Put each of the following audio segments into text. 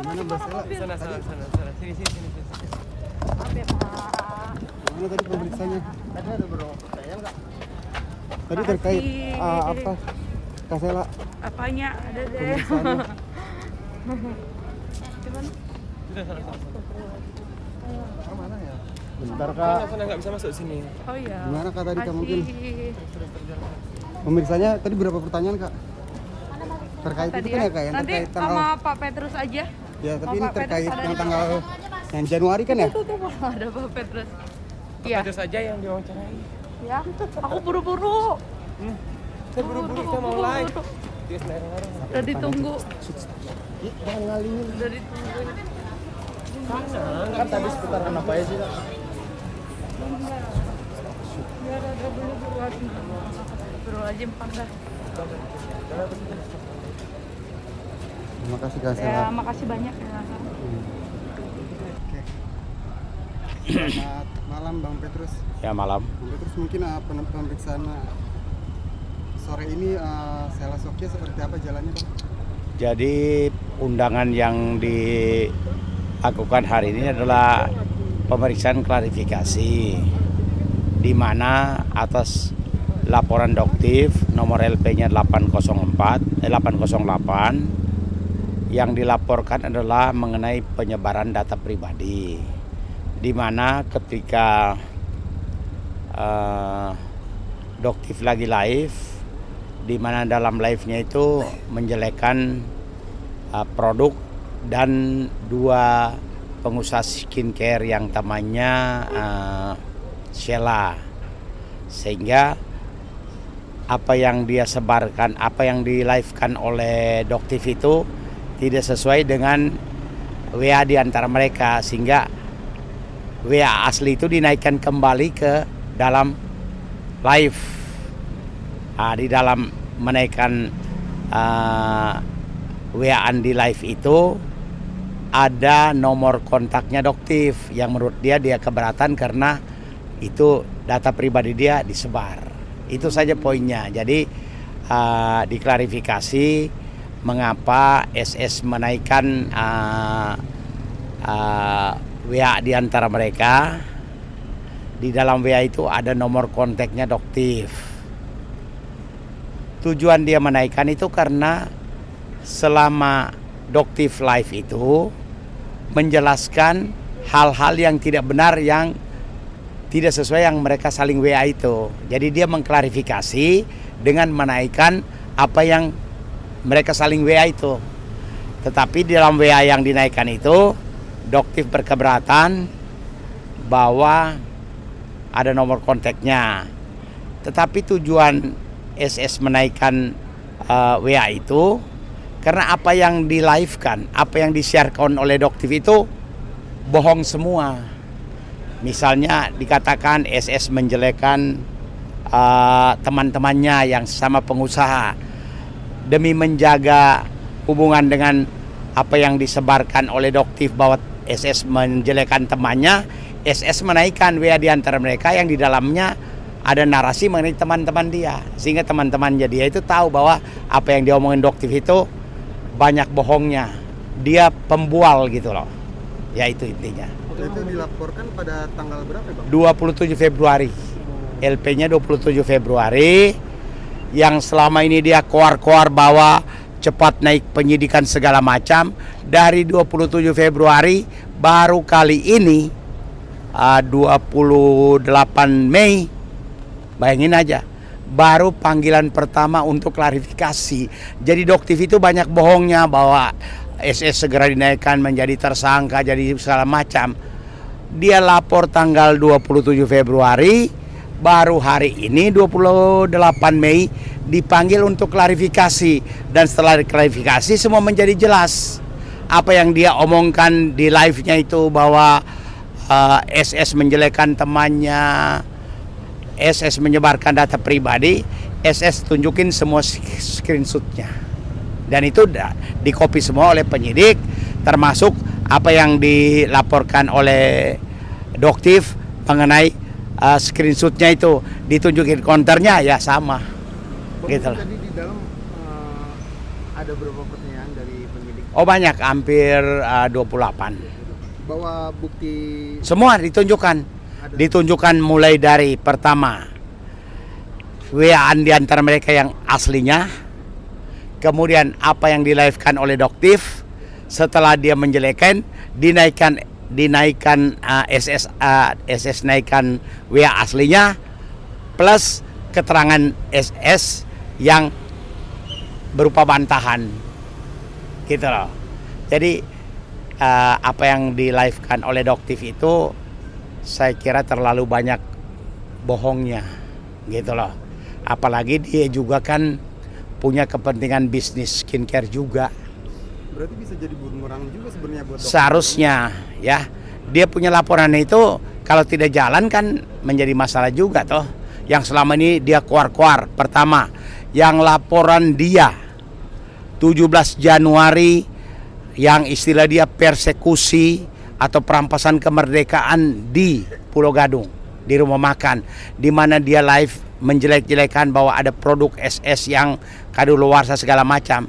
Mana Mbak Stella? Sana. Sini. Maaf ya Pak. Mana tadi pemeriksaannya? Tadi ada beberapa pertanyaan nggak? Tadi terkait Makasih. apa? Kak Stella, Apanya? Ada deh. pemeriksaannya. Gimana? Sudah sana. Mana ya? Bentar Kak. Sana nggak bisa masuk sini. Oh iya. Gimana Kak tadi Kak mungkin? Makasih. Pemeriksaannya tadi berapa pertanyaan Kak? Terkait Tadi itu kan ya Kak, yang nanti terkait tanggal. sama Pak Petrus aja. Ya, tapi sama ini Pak terkait Petrus ada yang di tanggal yang Januari kan ya? Tuh ada Pak Petrus. Iya. Itu saja yang diwawancarai. Ya. Aku buru-buru. Saya buru-buru kita mau live. Dia selarang-larang. Udah ditunggu. Jangan ngalingin. Udah ditunggu. Kan tadi seputaran apa ya sih Kak? Biar ada buru-buru lagi. Buru aja Pak dah. Terima kasih Kak Ya, Stella. makasih banyak ya. Oke. Selamat malam Bang Petrus. Ya malam. Bang Petrus mungkin pemeriksaan sore ini Stella Sokya seperti apa jalannya Bang? Jadi undangan yang dilakukan hari ini adalah pemeriksaan klarifikasi di mana atas laporan Doktif nomor LP-nya 808 yang dilaporkan adalah mengenai penyebaran data pribadi, di mana ketika Doktif lagi live, di mana dalam live-nya itu menjelekkan produk dan dua pengusaha skincare yang namanya Sheila, sehingga apa yang dia sebarkan, apa yang di live-kan oleh Doktif itu tidak sesuai dengan WA di antara mereka, sehingga WA asli itu dinaikkan kembali ke dalam live. Di dalam menaikkan WA-an di live itu ada nomor kontaknya Doktif yang menurut dia keberatan karena itu data pribadi dia disebar. Itu saja poinnya. Jadi diklarifikasi mengapa SS menaikkan WA di antara mereka. Di dalam WA itu ada nomor kontaknya Doktif. Tujuan dia menaikkan itu karena selama Doktif live itu menjelaskan hal-hal yang tidak benar, yang tidak sesuai yang mereka saling WA itu. Jadi dia mengklarifikasi dengan menaikkan apa yang mereka saling WA itu. Tetapi di dalam WA yang dinaikkan itu Doktif berkeberatan bahwa ada nomor kontaknya. Tetapi tujuan SS menaikkan WA itu karena apa yang di live-kan, apa yang di-sharekan oleh Doktif itu bohong semua. Misalnya dikatakan SS menjelekkan teman-temannya yang sama pengusaha demi menjaga hubungan dengan apa yang disebarkan oleh Doktif bahwa SS menjelekkan temannya. SS menaikkan WA di antara mereka yang di dalamnya ada narasi mengenai teman-teman dia, sehingga teman-temannya dia itu tahu bahwa apa yang diomongin Doktif itu banyak bohongnya. Dia pembual gitu loh. Ya itu intinya. Itu dilaporkan pada tanggal berapa Bang? 27 Februari. LP-nya 27 Februari. Yang selama ini dia koar-koar bahwa cepat naik penyidikan segala macam. Dari 27 Februari baru kali ini 28 Mei, bayangin aja, baru panggilan pertama untuk klarifikasi. Jadi Doktif itu banyak bohongnya bahwa SS segera dinaikkan menjadi tersangka, jadi segala macam. Dia lapor tanggal 27 Februari, baru hari ini 28 Mei dipanggil untuk klarifikasi. Dan setelah klarifikasi semua menjadi jelas. Apa yang dia omongkan di live-nya itu bahwa SS menjelekkan temannya, SS menyebarkan data pribadi, SS tunjukin semua screenshotnya. Dan itu di copy semua oleh penyidik, termasuk apa yang dilaporkan oleh Doktif mengenai screenshotnya itu, ditunjukin counternya ya sama. Bang, gitu. tadi di dalam Ada berapa pertanyaan dari penyidik? Oh banyak, hampir 28. Bawa bukti Semua ditunjukkan. Ditunjukkan mulai dari pertama WA-an di antara mereka yang aslinya, kemudian apa yang di-live-kan oleh Doktif, setelah dia menjelekan dinaikkan SS naikkan WA aslinya, plus keterangan SS yang berupa bantahan gitu loh. Jadi apa yang di-live-kan oleh Doktif itu saya kira terlalu banyak bohongnya gitu loh. Apalagi dia juga kan punya kepentingan bisnis skincare juga. Berarti bisa jadi bumerang juga sebenarnya buat dokter. Seharusnya ya. Dia punya laporan itu kalau tidak jalan kan menjadi masalah juga toh. Yang selama ini dia keluar-keluar. Pertama, yang laporan dia 17 Januari yang istilah dia persekusi atau perampasan kemerdekaan di Pulau Gadung, di rumah makan, di mana dia live menjelek-jelekan bahwa ada produk SS yang kadaluarsa segala macam.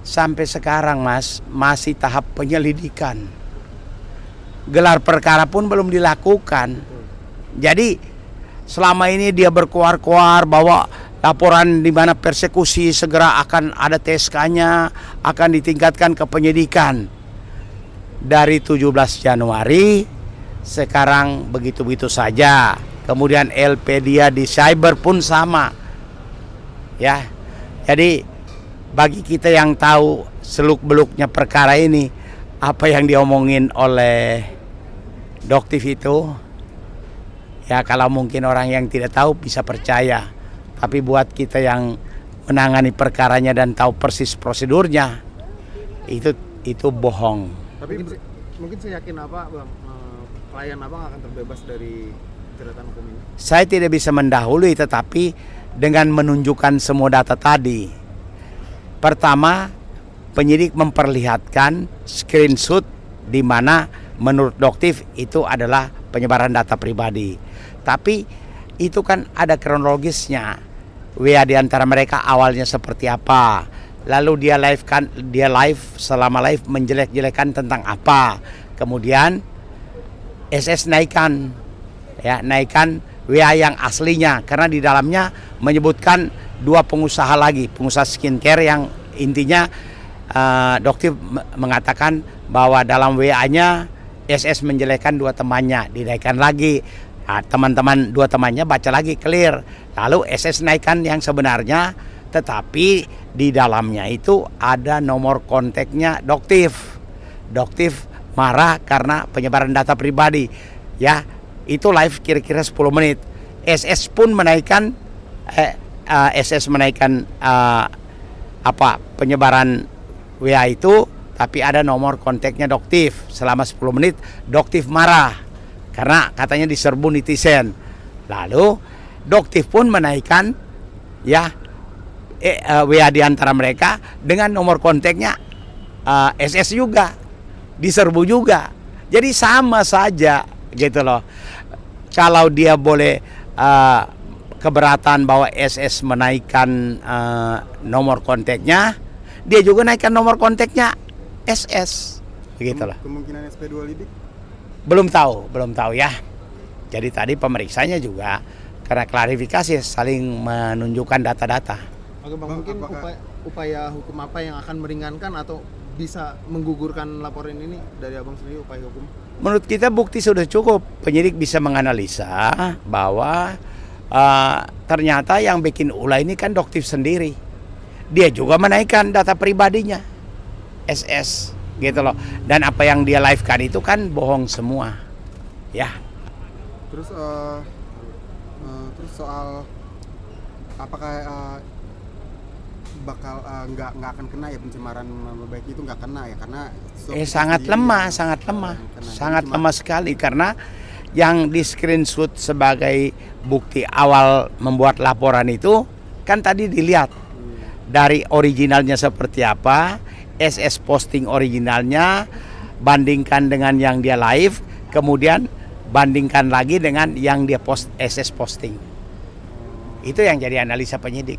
Sampai sekarang Mas, masih tahap penyelidikan. Gelar perkara pun belum dilakukan. Jadi selama ini dia berkuar-kuar bahwa laporan di mana persekusi segera akan ada TSK-nya, akan ditingkatkan ke penyidikan. Dari 17 Januari sekarang begitu-begitu saja. Kemudian LP dia di cyber pun sama. Ya. Jadi bagi kita yang tahu seluk-beluknya perkara ini, apa yang diomongin oleh Doktif itu, ya kalau mungkin orang yang tidak tahu bisa percaya. Tapi buat kita yang menangani perkaranya dan tahu persis prosedurnya, itu bohong. Tapi mungkin saya yakin apa Bang, klien Abang akan terbebas dari jeratan hukum ini. Saya tidak bisa mendahului, tetapi dengan menunjukkan semua data tadi. Pertama, penyidik memperlihatkan screenshot di mana menurut Doktif itu adalah penyebaran data pribadi. Tapi itu kan ada kronologisnya. WA di antara mereka awalnya seperti apa. Lalu dia live selama live menjelek-jelekan tentang apa. Kemudian SS naikkan WA yang aslinya karena di dalamnya menyebutkan dua pengusaha lagi, pengusaha skincare yang intinya Doktif mengatakan bahwa dalam WA-nya SS menjelekkan dua temannya, dinaikkan lagi. Teman-teman dua temannya baca lagi clear. Lalu SS naikkan yang sebenarnya, tetapi di dalamnya itu ada nomor kontaknya Doktif. Doktif marah karena penyebaran data pribadi. Ya, itu live kira-kira 10 menit. SS pun menaikkan penyebaran WA itu, tapi ada nomor kontaknya Doktif. Selama 10 menit Doktif marah karena katanya diserbu netizen. Lalu Doktif pun menaikkan WA di antara mereka dengan nomor kontaknya SS juga, diserbu juga. Jadi sama saja gitu loh. Kalau dia boleh keberatan bahwa SS menaikkan nomor kontaknya, dia juga naikkan nomor kontaknya SS, begitulah. Kemungkinan SP2 lidik? Belum tahu ya. Jadi tadi pemeriksaannya juga karena klarifikasi saling menunjukkan data-data. Oke Bang, mungkin upaya hukum apa yang akan meringankan atau bisa menggugurkan laporan ini dari Abang sendiri, upaya hukum? Menurut kita bukti sudah cukup. Penyidik bisa menganalisa bahwa ternyata yang bikin ulah ini kan Doktif sendiri. Dia juga menaikkan data pribadinya SS gitu loh. Dan apa yang dia live-kan itu kan bohong semua. Ya. Terus soal apakah bakal nggak akan kena ya pencemaran nama baik itu, nggak kena ya karena sangat lemah sekali karena yang di screenshot sebagai bukti awal membuat laporan itu kan tadi dilihat dari originalnya seperti apa, SS posting originalnya, bandingkan dengan yang dia live, kemudian bandingkan lagi dengan yang dia SS posting. Itu yang jadi analisa penyidik.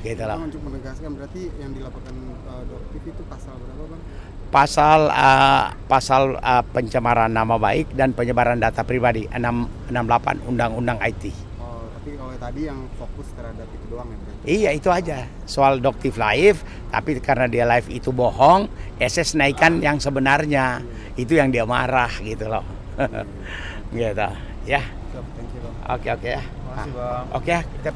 gitu loh. Bang, untuk menegaskan berarti yang dilaporkan Doktiv itu pasal berapa Bang? Pasal pencemaran nama baik dan penyebaran data pribadi 668 Undang-Undang IT. Oh, tapi kalau tadi yang fokus terhadap itu doang ya berarti? Iya itu aja soal Doktiv live, tapi karena dia live itu bohong, SS naikkan yang sebenarnya, itu yang dia marah gitu loh. Gitu ya. Siap, thank you Bang. Oke ya. Makasih Bang. Oke ya, kita